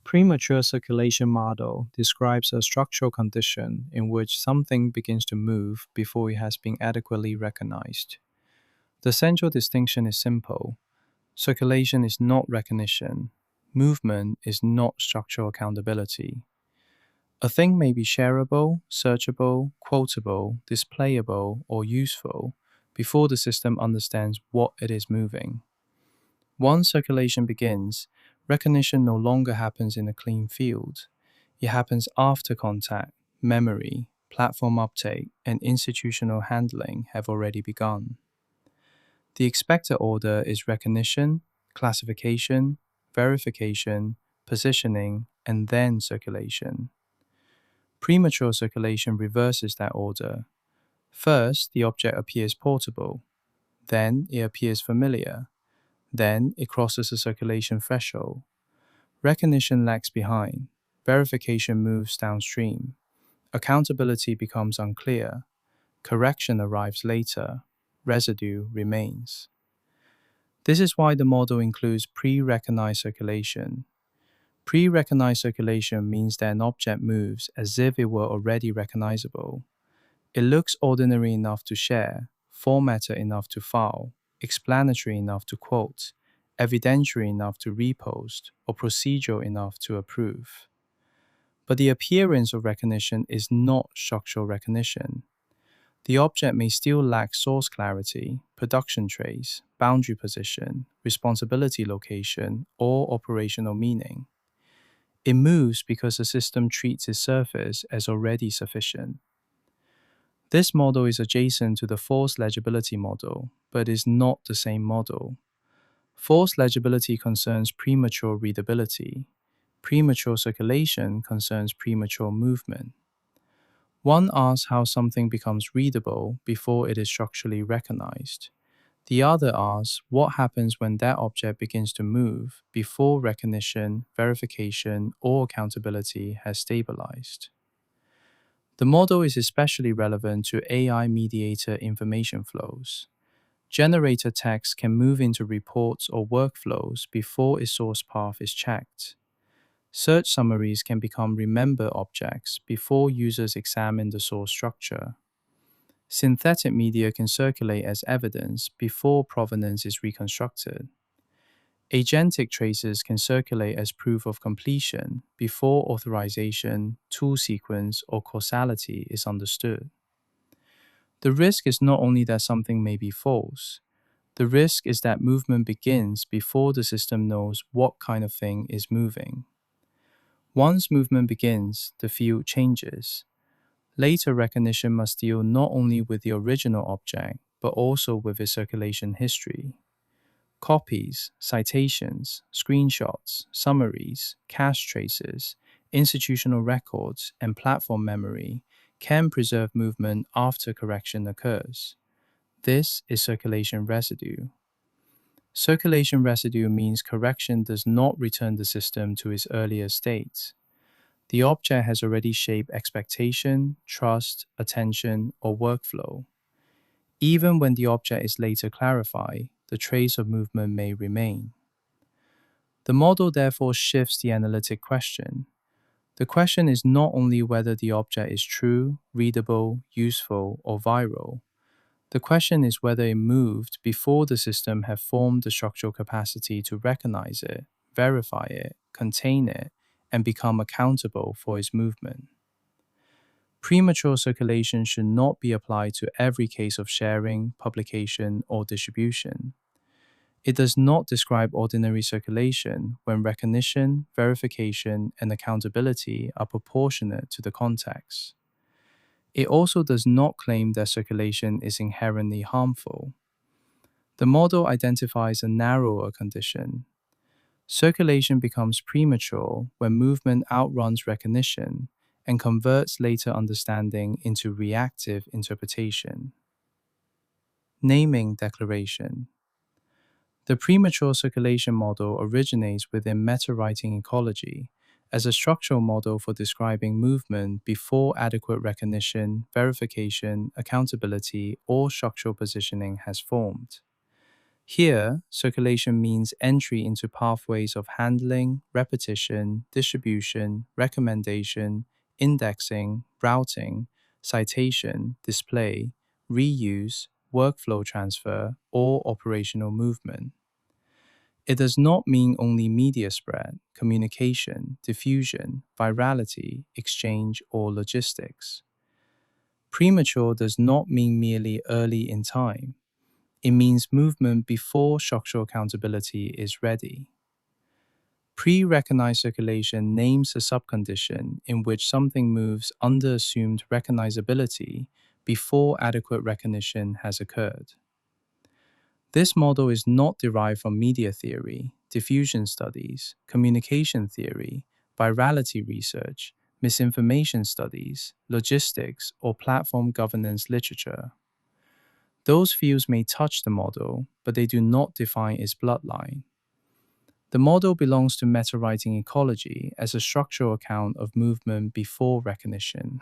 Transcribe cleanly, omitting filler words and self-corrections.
Premature circulation model describes a structural condition in which something begins to move before it has been adequately recognized. The central distinction is simple. Circulation is not recognition. Movement is not structural accountability. A thing may be shareable, searchable, quotable, displayable, or useful before the system understands what it is moving. Once circulation begins, recognition no longer happens in a clean field. It happens after contact, memory, platform uptake, and institutional handling have already begun. The expected order is recognition, classification, verification, positioning, and then circulation. Premature circulation reverses that order. First, the object appears portable. Then, it appears familiar. Then, it crosses a circulation threshold. Recognition lags behind. Verification moves downstream. Accountability becomes unclear. Correction arrives later. Residue remains. This is why the model includes pre-recognized circulation. Pre-recognized circulation means that an object moves as if it were already recognizable. It looks ordinary enough to share, formatted enough to file, explanatory enough to quote, evidentiary enough to repost, or procedural enough to approve. But the appearance of recognition is not structural recognition. The object may still lack source clarity, production trace, boundary position, responsibility location, or operational meaning. It moves because the system treats its surface as already sufficient. This model is adjacent to the forced legibility model, but is not the same model. Forced legibility concerns premature readability. Premature circulation concerns premature movement. One asks how something becomes readable before it is structurally recognized. The other asks what happens when that object begins to move before recognition, verification, or accountability has stabilized. The model is especially relevant to AI-mediated information flows. Generated text can move into reports or workflows before its source path is checked. Search summaries can become remember objects before users examine the source structure. Synthetic media can circulate as evidence before provenance is reconstructed. Agentic traces can circulate as proof of completion before authorization, tool sequence, or causality is understood. The risk is not only that something may be false, the risk is that movement begins before the system knows what kind of thing is moving. Once movement begins, the field changes. Later recognition must deal not only with the original object, but also with its circulation history. Copies, citations, screenshots, summaries, cache traces, institutional records, and platform memory can preserve movement after correction occurs. This is circulation residue. Circulation residue means correction does not return the system to its earlier state. The object has already shaped expectation, trust, attention, or workflow. Even when the object is later clarified, the trace of movement may remain. The model therefore shifts the analytic question. The question is not only whether the object is true, readable, useful, or viral. The question is whether it moved before the system had formed the structural capacity to recognize it, verify it, contain it, and become accountable for its movement. Premature circulation should not be applied to every case of sharing, publication, or distribution. It does not describe ordinary circulation when recognition, verification, and accountability are proportionate to the context. It also does not claim that circulation is inherently harmful. The model identifies a narrower condition. Circulation becomes premature when movement outruns recognition and converts later understanding into reactive interpretation. Naming declaration. The premature circulation model originates within meta-writing ecology as a structural model for describing movement before adequate recognition, verification, accountability, or structural positioning has formed. Here, circulation means entry into pathways of handling, repetition, distribution, recommendation, indexing, routing, citation, display, reuse, workflow transfer, or operational movement. It does not mean only media spread, communication, diffusion, virality, exchange, or logistics. Premature does not mean merely early in time. It means movement before structural accountability is ready. Pre-recognized circulation names a subcondition in which something moves under assumed recognizability before adequate recognition has occurred. This model is not derived from media theory, diffusion studies, communication theory, virality research, misinformation studies, logistics, or platform governance literature. Those fields may touch the model, but they do not define its bloodline. The model belongs to meta-writing ecology as a structural account of movement before recognition.